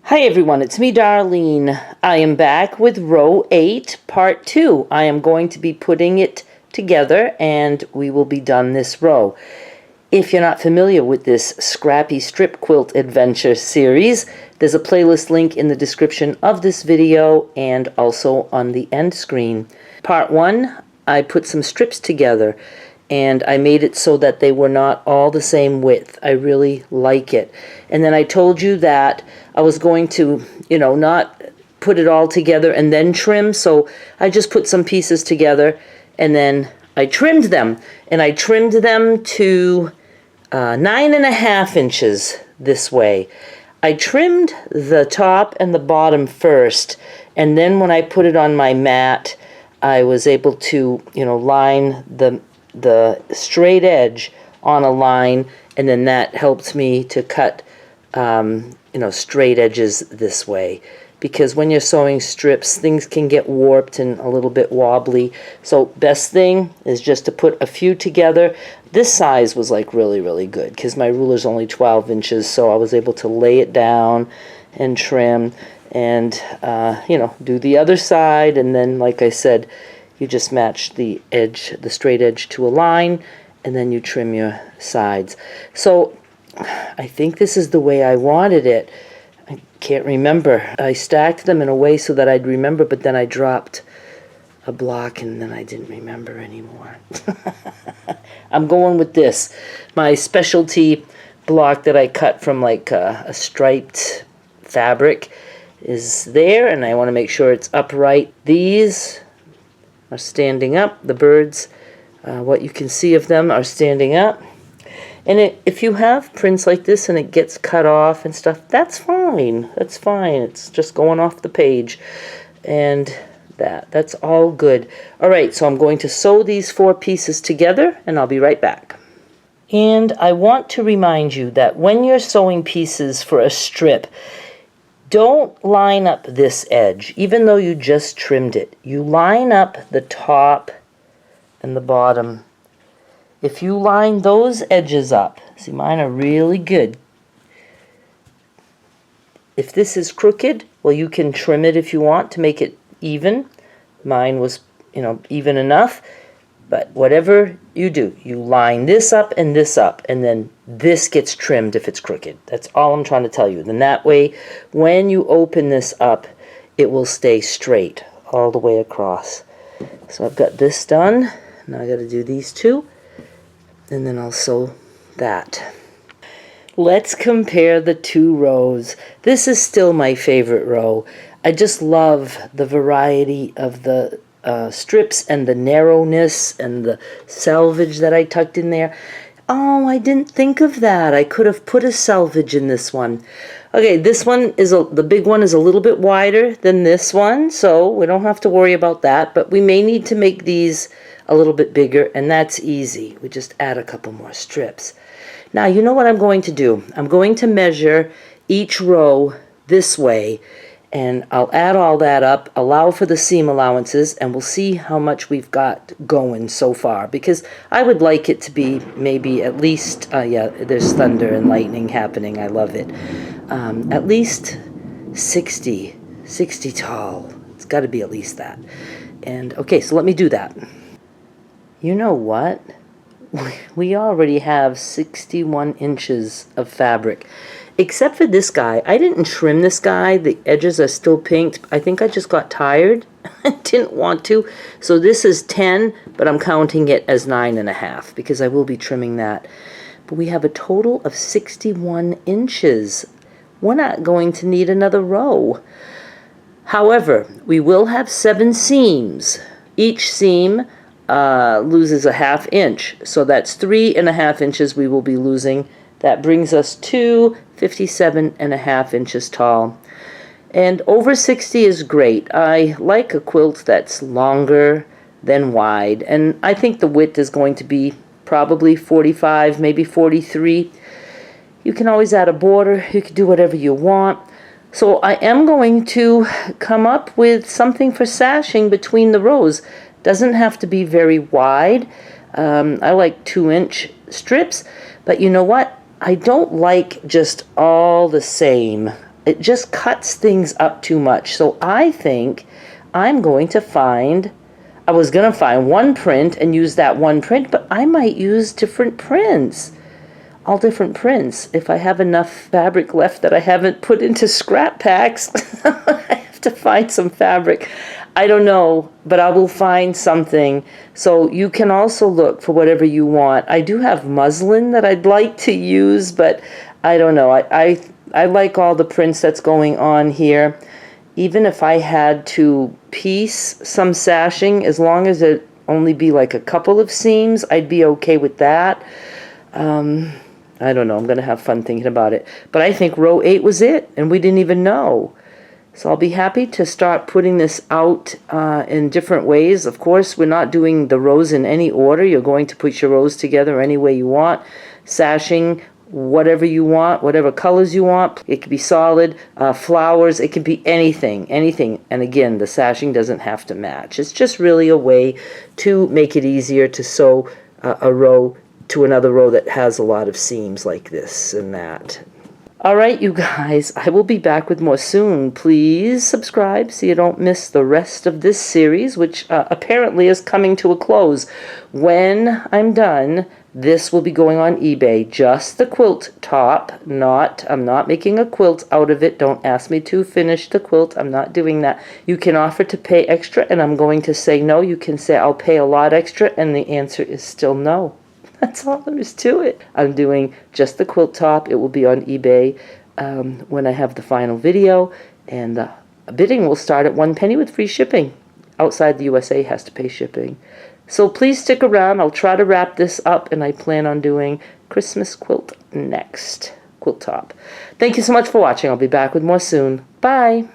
Hi everyone, it's me Darlene. I am back with row 8, part 2. I am going to be putting it together and we will be done this row. If you're not familiar with this Scrappy strip quilt adventure series, there's a playlist link in the description of this video and also on the end screen. Part 1, I put some strips together and I made it so that they were not all the same width. I really like it. And then I told you that I was going to, not put it all together and then trim, so I just put some pieces together and then I trimmed them. And I trimmed them to 9.5 inches this way. I trimmed the top and the bottom first, and then when I put it on my mat, I was able to, line the straight edge on a line, and then that helped me to cut straight edges this way, because when you're sewing strips things can get warped and a little bit wobbly. So best thing is just to put a few together. This size was like really good because my ruler's only 12 inches, so I was able to lay it down and trim and do the other side, and then like I said, you just match the edge, the straight edge, to a line, and then you trim your sides. So I think this is the way I wanted it. I can't remember. I stacked them in a way so that I'd remember, but then I dropped a block and then I didn't remember anymore. I'm going with this. My specialty block that I cut from like a striped fabric is there, and I want to make sure it's upright. These are standing up. The birds, what you can see of them, are standing up. And if you have prints like this and it gets cut off and stuff, that's fine. That's fine. It's just going off the page. And that's all good. All right, so I'm going to sew these 4 pieces together and I'll be right back. And I want to remind you that when you're sewing pieces for a strip, don't line up this edge, even though you just trimmed it. You line up the top and the bottom. If you line those edges up, see, mine are really good. If this is crooked, well, you can trim it if you want to make it even. Mine was, even enough. But whatever you do, you line this up, and then this gets trimmed if it's crooked. That's all I'm trying to tell you. Then that way, when you open this up, it will stay straight all the way across. So I've got this done. Now I got to do these 2, and then I'll sew that. Let's compare the 2 rows. This is still my favorite row. I just love the variety of the strips and the narrowness and the selvage that I tucked in there. Oh, I didn't think of that. I could have put a selvage in this one. Okay, this one is the big one is a little bit wider than this one, so we don't have to worry about that, but we may need to make these a little bit bigger, and that's easy. We just add a couple more strips. Now, you know what I'm going to do? I'm going to measure each row this way, and I'll add all that up, allow for the seam allowances, and we'll see how much we've got going so far, because I would like it to be maybe at least, there's thunder and lightning happening, I love it, at least 60 tall. It's got to be at least that. And okay, so let me do that. You know what? We already have 61 inches of fabric. Except for this guy. I didn't trim this guy. The edges are still pinked. I think I just got tired. I didn't want to. So this is 10, but I'm counting it as 9.5 because I will be trimming that. But we have a total of 61 inches. We're not going to need another row. However, we will have 7 seams. Each seam loses a 1/2 inch. So that's 3.5 inches we will be losing. That brings us to 57.5 inches tall. And over 60 is great. I like a quilt that's longer than wide. And I think the width is going to be probably 45, maybe 43. You can always add a border. You can do whatever you want. So I am going to come up with something for sashing between the rows. Doesn't have to be very wide. I like 2-inch strips. But you know what? I don't like just all the same. It just cuts things up too much. So I think I'm going to find, I was going to find one print and use that one print, but I might use different prints. All different prints. If I have enough fabric left that I haven't put into scrap packs, I have to find some fabric. I don't know, but I will find something. So you can also look for whatever you want. I do have muslin that I'd like to use, but I don't know. I like all the prints that's going on here. Even if I had to piece some sashing, as long as it only be like a couple of seams, I'd be okay with that. I don't know. I'm going to have fun thinking about it. But I think row 8 was it, and we didn't even know. So I'll be happy to start putting this out in different ways. Of course, we're not doing the rows in any order. You're going to put your rows together any way you want. Sashing whatever you want, whatever colors you want. It could be solid, flowers. It could be anything, anything. And again, the sashing doesn't have to match. It's just really a way to make it easier to sew a row to another row that has a lot of seams like this and that. All right, you guys, I will be back with more soon. Please subscribe so you don't miss the rest of this series, which apparently is coming to a close. When I'm done, this will be going on eBay. Just the quilt top, I'm not making a quilt out of it. Don't ask me to finish the quilt. I'm not doing that. You can offer to pay extra, and I'm going to say no. You can say I'll pay a lot extra, and the answer is still no. That's all there is to it. I'm doing just the quilt top. It will be on eBay when I have the final video. And the bidding will start at 1 penny with free shipping. Outside the USA has to pay shipping. So please stick around. I'll try to wrap this up, and I plan on doing Christmas quilt next. Quilt top. Thank you so much for watching. I'll be back with more soon. Bye.